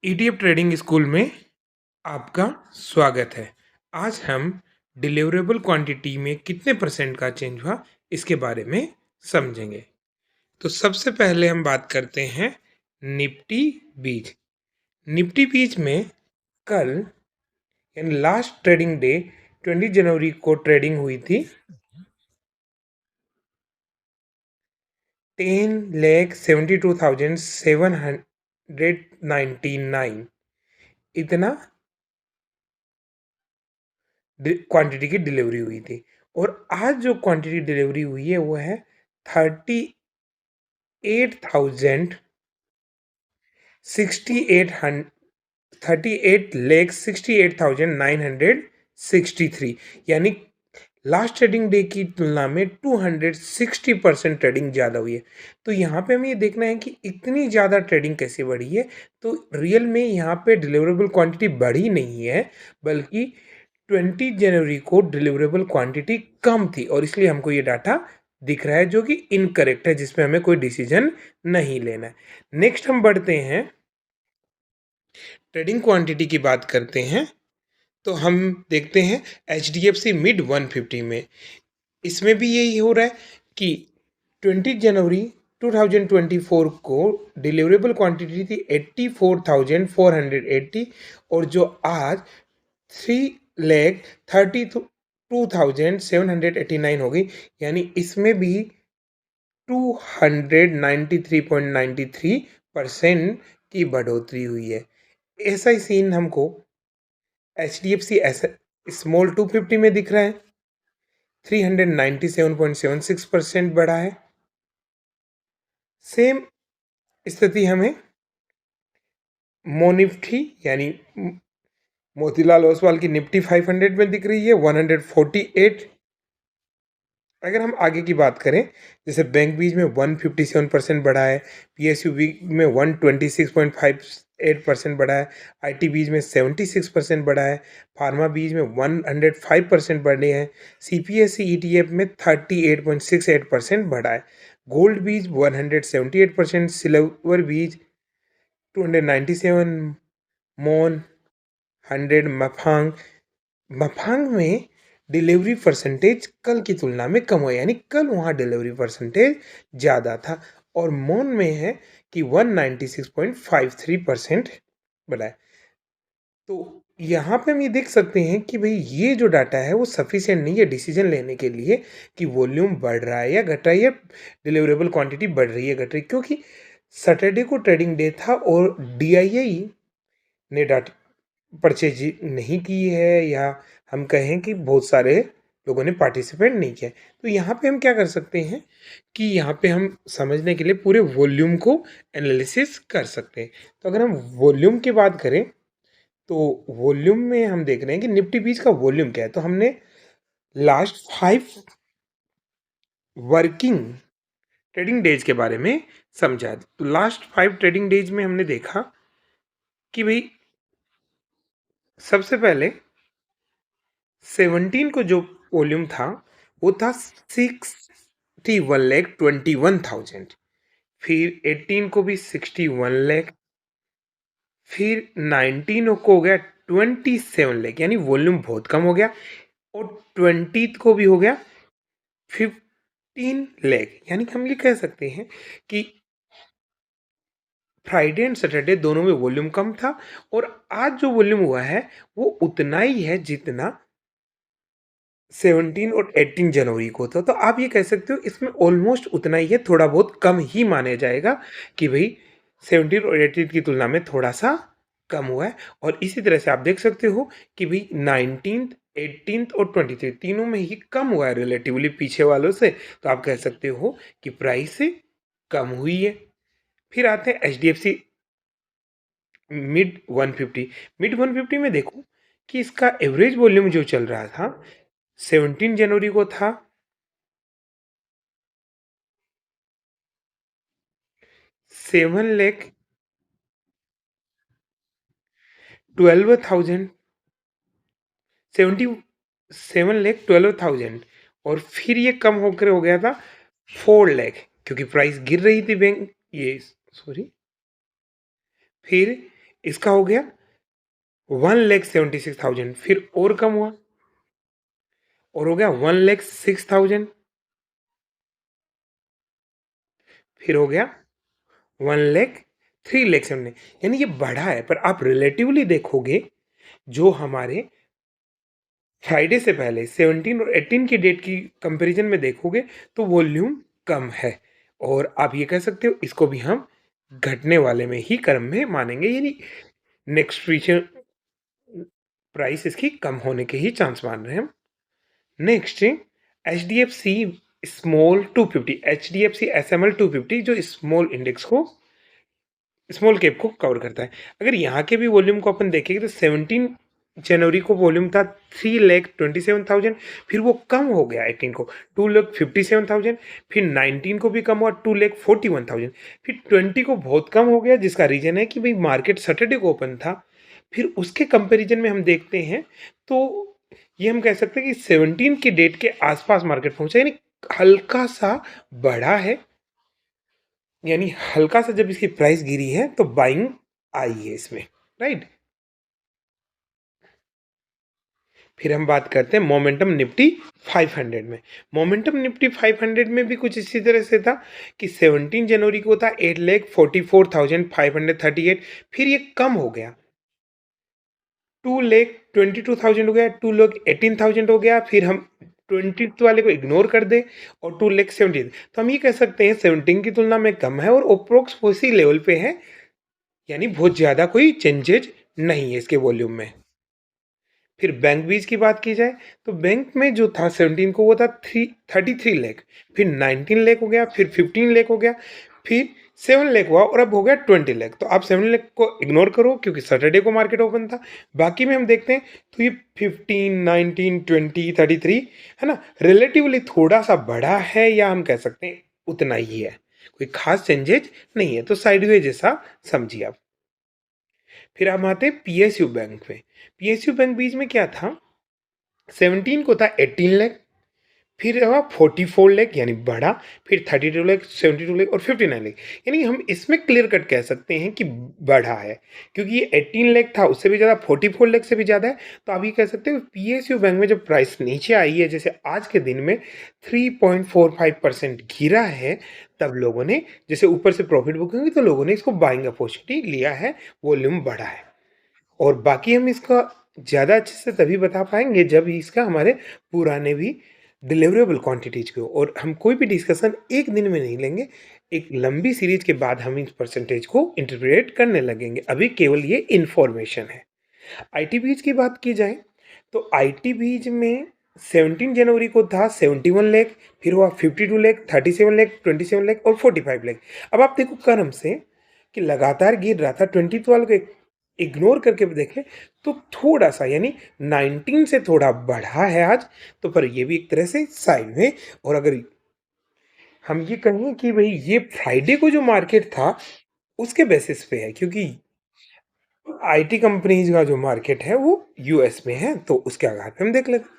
ETF trading school में आपका स्वागत है। आज हम डिलीवरेबल क्वांटिटी में कितने परसेंट का चेंज हुआ इसके बारे में समझेंगे। तो सबसे पहले हम बात करते हैं निफ्टी बीज। निफ्टी बीज में कल यानी लास्ट ट्रेडिंग डे 20 जनवरी को ट्रेडिंग हुई थी 10,72,799 इतना क्वांटिटी की डिलीवरी हुई थी। और आज जो क्वांटिटी डिलीवरी हुई है वो है 38,68,963 यानी लास्ट ट्रेडिंग डे की तुलना में 260% ट्रेडिंग ज़्यादा हुई है। तो यहाँ पे हमें ये देखना है कि इतनी ज़्यादा ट्रेडिंग कैसे बढ़ी है। तो रियल में यहाँ पे डिलीवरेबल क्वांटिटी बढ़ी नहीं है, बल्कि 20 जनवरी को डिलीवरेबल क्वांटिटी कम थी और इसलिए हमको ये डाटा दिख रहा है जो कि इनकरेक्ट है, जिसमें हमें कोई डिसीजन नहीं लेना है। नेक्स्ट हम बढ़ते हैं, ट्रेडिंग क्वांटिटी की बात करते हैं। तो हम देखते हैं HDFC मिड 150 में, इसमें भी यही हो रहा है कि 20 जनवरी 2024 को डिलीवरेबल क्वांटिटी थी 84,480 और जो आज 3,32,789 हो गई, यानी इसमें भी 293.93% की बढ़ोतरी हुई है। ऐसा ही सीन हमको HDFC स्मॉल 250 में दिख रहा है, 397.76% बढ़ा है। सेम स्थिति हमें मोनिफ्टी यानी मोतीलाल ओसवाल की निफ्टी 500 में दिख रही है 148। अगर हम आगे की बात करें, जैसे बैंक बीज में 157% बढ़ा है, PSU बीज में 126.58% बढ़ा है, IT बीज में 76% बढ़ा है, फार्मा बीज में 105% बढ़े हैं, CPSE ETF में 38.68% बढ़ा है, गोल्ड बीज 178%, सिल्वर बीज 297, मोन 100, मफांग मफांग में डिलीवरी परसेंटेज कल की तुलना में कम हुआ, यानी कल वहाँ डिलीवरी परसेंटेज ज़्यादा था। और मोन में है कि 196.53% बढ़ा है। तो यहाँ पे हम ये देख सकते हैं कि भाई ये जो डाटा है वो सफिशिएंट नहीं है डिसीजन लेने के लिए कि वॉल्यूम बढ़ रहा है या घट रहा है या डिलीवरेबल क्वांटिटी बढ़ रही है घट रही है, क्योंकि सैटरडे को ट्रेडिंग डे था और DII ने डाटा परचेज नहीं की है, या हम कहें कि बहुत सारे लोगों ने पार्टिसिपेट नहीं किया। तो यहाँ पे हम क्या कर सकते हैं कि यहाँ पे हम समझने के लिए पूरे वॉल्यूम को एनालिसिस कर सकते हैं। तो अगर हम वॉल्यूम की बात करें तो वॉल्यूम में हम देख रहे हैं कि निफ्टी बीच का वॉल्यूम क्या है। तो हमने लास्ट 5 वर्किंग ट्रेडिंग डेज के बारे में समझा। तो लास्ट 5 ट्रेडिंग डेज में हमने देखा कि भाई सबसे पहले 17 को जो वॉल्यूम था वो था 61,21,000। फिर 18 को भी 61 लाख, फिर 19 को हो गया 27 लाख, यानी वॉल्यूम बहुत कम हो गया। और 20 को भी हो गया 15 लाख, यानी हम ये कह सकते हैं कि फ्राइडे एंड सैटरडे दोनों में वॉल्यूम कम था और आज जो वॉल्यूम हुआ है वो उतना ही है जितना 17 और 18 जनवरी को था। तो आप ये कह सकते हो इसमें ऑलमोस्ट उतना ही है, थोड़ा बहुत कम ही माना जाएगा कि भाई 17 और 18 की तुलना में थोड़ा सा कम हुआ है। और इसी तरह से आप देख सकते हो कि भाई 19th 18th और 23 तीनों में ही कम हुआ है रिलेटिवली पीछे वालों से। तो आप कह सकते हो कि प्राइस कम हुई है। फिर आते हैं HDFC मिड 150 में देखो कि इसका एवरेज वॉल्यूम जो चल रहा था 17 जनवरी को था 7,12,000 7,12,000 और फिर ये कम होकर हो गया था 4 लाख, क्योंकि प्राइस गिर रही थी बैंक ये सॉरी। फिर इसका हो गया 1,76,000, फिर और कम हुआ और हो गया 1,06,000, फिर हो गया 1,00,000, 3,07,000, यानी ये बढ़ा है, पर आप रिलेटिवली देखोगे, जो हमारे फ्राइडे से पहले 17 और 18 की डेट की कंपैरिजन में देखोगे, तो वॉल्यूम कम है और आप ये कह सकते हो इसको भी हम घटने वाले में ही क्रम में मानेंगे, यानी नेक्स्ट फ्यूचर प्राइस इसकी कम होने के ही चांस मान रहे हैं हम। Next HDFC small 250, HDFC SML 250 जो स्मॉल इंडेक्स को, स्मॉल कैप को कवर करता है। अगर यहाँ के भी वॉल्यूम को अपन देखेंगे तो 17 जनवरी को वॉल्यूम था 3,27,000, फिर वो कम हो गया 18 को 2,57,000, फिर 19 को भी कम हुआ 2,41,000, फिर 20 को बहुत कम हो गया, जिसका रीजन है कि भाई मार्केट सैटरडे को ओपन था। फिर उसके कंपैरिजन में हम देखते हैं तो ये हम कह सकते हैं कि 17 की डेट के आसपास मार्केट पहुंचा, यानी हल्का सा बढ़ा है, यानी हल्का सा जब इसकी प्राइस गिरी है तो बाइंग आई है इसमें, राइट। फिर हम बात करते हैं मोमेंटम निफ्टी 500 में। मोमेंटम निफ्टी 500 में भी कुछ इसी तरह से था कि 17 जनवरी को था 8,44,538, फिर ये कम हो गया 2,22,000 हो गया, 2,18,000 हो गया, फिर हम 20 वाले को इग्नोर कर दें और 2,70,000, तो हम ये कह सकते हैं 17 की तुलना में कम है और अप्रोक्स उसी लेवल पे है, यानी बहुत ज़्यादा कोई चेंजेज नहीं है इसके वॉल्यूम में। फिर बैंक बीज की बात की जाए तो बैंक में जो था 17 को वो था 33 लाख, फिर 19 लाख हो गया, फिर 15 लाख हो गया, फिर 7 लाख हुआ और अब हो गया 20 लाख। तो आप 7 लाख को इग्नोर करो क्योंकि सैटरडे को मार्केट ओपन था। बाकी में हम देखते हैं तो ये 15, 19, 20, 33 है ना, रिलेटिवली थोड़ा सा बड़ा है या हम कह सकते हैं उतना ही है, कोई खास चेंजेज नहीं है, तो साइडवेज जैसा समझिए आप। फिर हम आते हैं पीएसयू बैंक में। पीएसयू बैंक बीच में क्या था, 17 को था 18 लाख, फिर हुआ 44 लाख यानी बढ़ा, फिर 32 लाख, 72 लाख और 59 लाख, यानी हम इसमें क्लियर कट कह सकते हैं कि बढ़ा है, क्योंकि ये 18 लाख था उससे भी ज़्यादा, 44 लाख से भी ज़्यादा है। तो आप ये कह सकते हो पीएसयू बैंक में जब प्राइस नीचे आई है, जैसे आज के दिन में 3.45% गिरा है, तब लोगों ने जैसे ऊपर से प्रॉफिट बुकिंग हुई तो लोगों ने इसको बाइंग अपॉर्चुनिटी लिया है, वॉल्यूम बढ़ा है। और बाकी हम इसका ज़्यादा अच्छे से तभी बता पाएंगे जब इसका हमारे पुराने भी डिलीवरेबल क्वांटिटीज को, और हम कोई भी डिस्कशन एक दिन में नहीं लेंगे, एक लंबी सीरीज के बाद हम इस परसेंटेज को इंटरप्रेट करने लगेंगे, अभी केवल ये इन्फॉर्मेशन है। आईटी बीज की बात की जाए तो आईटी बीज में 17 जनवरी को था 71 लाख, फिर हुआ 52 लाख, 37 लाख, 27 लाख और 45 लाख। अब आप देखो क्रम से कि लगातार गिर रहा था, 20 वाले को इग्नोर करके देखें तो थोड़ा सा यानी 19 से थोड़ा बढ़ा है आज, तो पर ये भी एक तरह से साइड में। और अगर हम ये कहें कि भाई ये फ्राइडे को जो मार्केट था उसके बेसिस पे है, क्योंकि आईटी कंपनीज का जो मार्केट है वो यूएस में है, तो उसके आधार पे हम देख लेते हैं।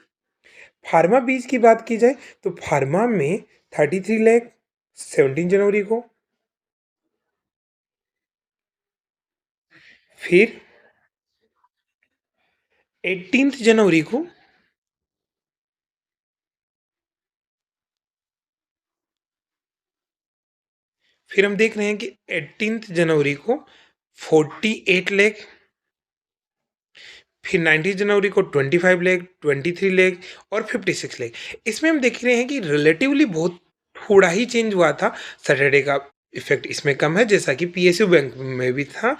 फार्मा बीज की बात की जाए तो फार्मा में 33 लाख 17 जनवरी को, फिर 18 जनवरी को, फिर हम देख रहे हैं कि 18 जनवरी को 48 लाख, फिर 19 जनवरी को 25 लाख, 23 लाख और 56 लाख। इसमें हम देख रहे हैं कि रिलेटिवली बहुत थोड़ा ही चेंज हुआ था, सैटरडे का इफेक्ट इसमें कम है जैसा कि पीएसयू बैंक में भी था,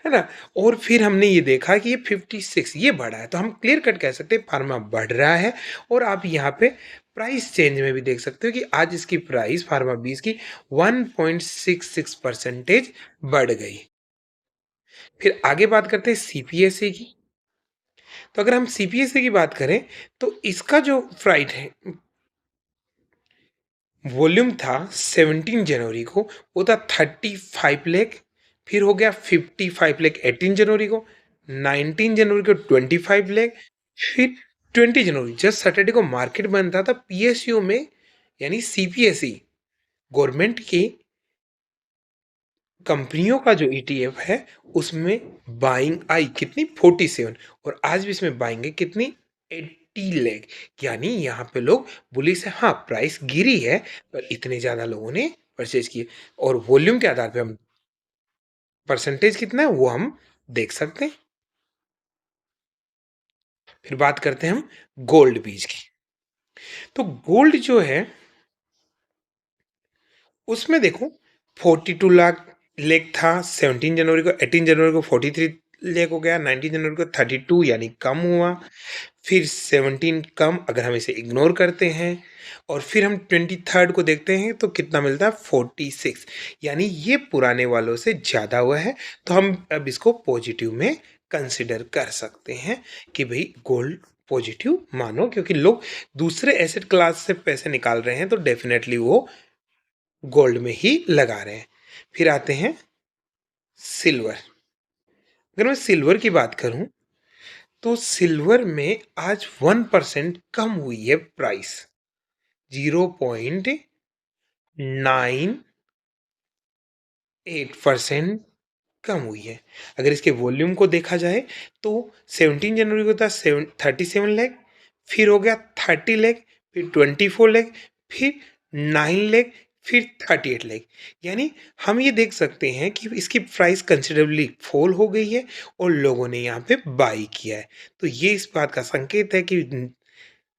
है ना। और फिर हमने ये देखा कि ये 56 ये बढ़ा है, तो हम क्लियर कट कह सकते हैं फार्मा बढ़ रहा है। और आप यहाँ पे प्राइस चेंज में भी देख सकते हो कि आज इसकी प्राइस फार्मा बीस की 1.66% बढ़ गई। फिर आगे बात करते हैं सीपीएसई की। तो अगर हम सीपीएसई की बात करें तो इसका जो फ्राइट है वॉल्यूम था 17 जनवरी को वो था 35 लाख, फिर हो गया 55 लाख 18 जनवरी को, 19 जनवरी को 25 लाख, फिर 20 जनवरी जस्ट सैटरडे को मार्केट बंद था पीएसयू में, यानी सीपीएसई गवर्नमेंट की कंपनियों का जो ईटीएफ है उसमें बाइंग आई कितनी 47 और आज भी इसमें बाइंग है कितनी 80 लाख। यानी यहाँ पे लोग बुलिश है, हाँ प्राइस गिरी है पर इतने ज़्यादा लोगों ने परचेज किए और वॉल्यूम के आधार पे हम परसेंटेज कितना है वो हम देख सकते हैं। फिर बात करते हैं हम गोल्ड बीज की। तो गोल्ड जो है उसमें देखो 42 लाख लेख था 17 जनवरी को, 18 जनवरी को 43 लेख हो गया, 19 जनवरी को 32 यानी कम हुआ, फिर 17 कम अगर हम इसे इग्नोर करते हैं और फिर हम 23 को देखते हैं तो कितना मिलता है 46 यानी ये पुराने वालों से ज़्यादा हुआ है। तो हम अब इसको पॉजिटिव में कंसिडर कर सकते हैं कि भाई गोल्ड पॉजिटिव मानो, क्योंकि लोग दूसरे एसेट क्लास से पैसे निकाल रहे हैं तो डेफिनेटली वो गोल्ड में ही लगा रहे हैं। फिर आते हैं सिल्वर। अगर मैं सिल्वर की बात करूं तो सिल्वर में आज 1% कम हुई है प्राइस, 0.98% कम हुई है। अगर इसके वॉल्यूम को देखा जाए तो 17 जनवरी को था 37 लाख, फिर हो गया 30 लाख, फिर 24 लाख, फिर 9 लाख, फिर 38 लाख। यानी हम ये देख सकते हैं कि इसकी प्राइस कंसिडरेबली फॉल हो गई है और लोगों ने यहाँ पे बाई किया है। तो ये इस बात का संकेत है कि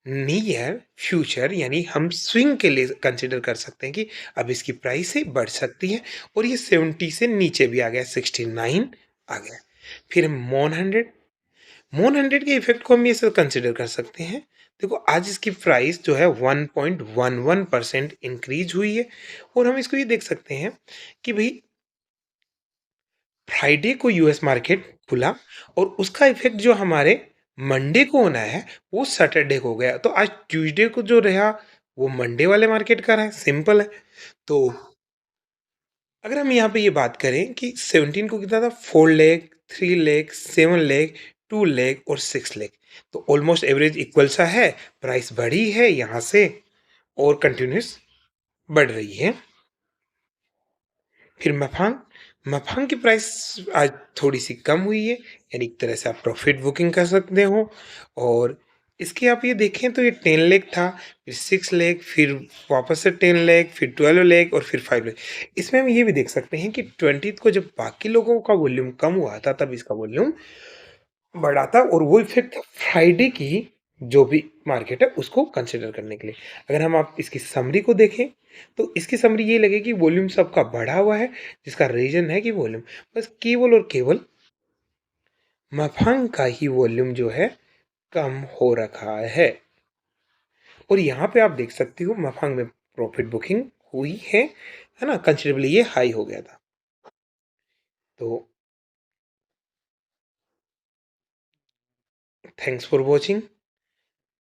नियर फ्यूचर यानी हम स्विंग के लिए कंसिडर कर सकते हैं कि अब इसकी प्राइस से बढ़ सकती है और ये 70 से नीचे भी आ गया, 69 आ गया। फिर मोन 100 के इफेक्ट को हम ये सब कंसिडर कर सकते हैं। देखो आज इसकी प्राइस जो है 1.11% इंक्रीज हुई है और हम इसको ये देख सकते हैं कि भाई फ्राइडे को यूएस मार्केट खुला और उसका इफेक्ट जो हमारे मंडे को होना है वो सैटरडे को हो गया। तो आज ट्यूसडे को जो रहा वो मंडे वाले मार्केट का रहा, सिंपल है। तो अगर हम यहाँ पे ये बात करें कि 17 को कितना था 4 लाख, 3 लाख, 7 लाख, 2 लाख और 6 लाख, तो ऑलमोस्ट एवरेज इक्वल सा है। प्राइस बढ़ी है यहाँ से और कंटिन्यूस बढ़ रही है। फिर मफांग मफांग की प्राइस आज थोड़ी सी कम हुई है, यानी एक तरह से आप प्रॉफिट बुकिंग कर सकते हो। और इसके आप ये देखें तो ये 10 लाख था, फिर 6 लाख, फिर वापस से 10 लाख, फिर 12 लाख और फिर 5 लाख। इसमें हम ये भी देख सकते हैं कि 20 को जब बाकी लोगों का वॉल्यूम कम हुआ था तब इसका वॉल्यूम बढ़ा था और वो इफेक्ट था फ्राइडे की जो भी मार्केट है उसको कंसिडर करने के लिए। अगर हम आप इसकी समरी को देखें तो इसकी समरी ये लगे कि वॉल्यूम सबका बढ़ा हुआ है, जिसका रीजन है कि वॉल्यूम बस केवल और केवल मफंग का ही वॉल्यूम जो है कम हो रखा है। और यहाँ पे आप देख सकते हो मफंग में प्रॉफिट बुकिंग हुई है ना, कंसिडरेबली ये हाई हो गया था। तो थैंक्स फॉर वॉचिंग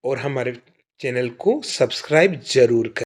और हमारे चैनल को सब्सक्राइब जरूर करें।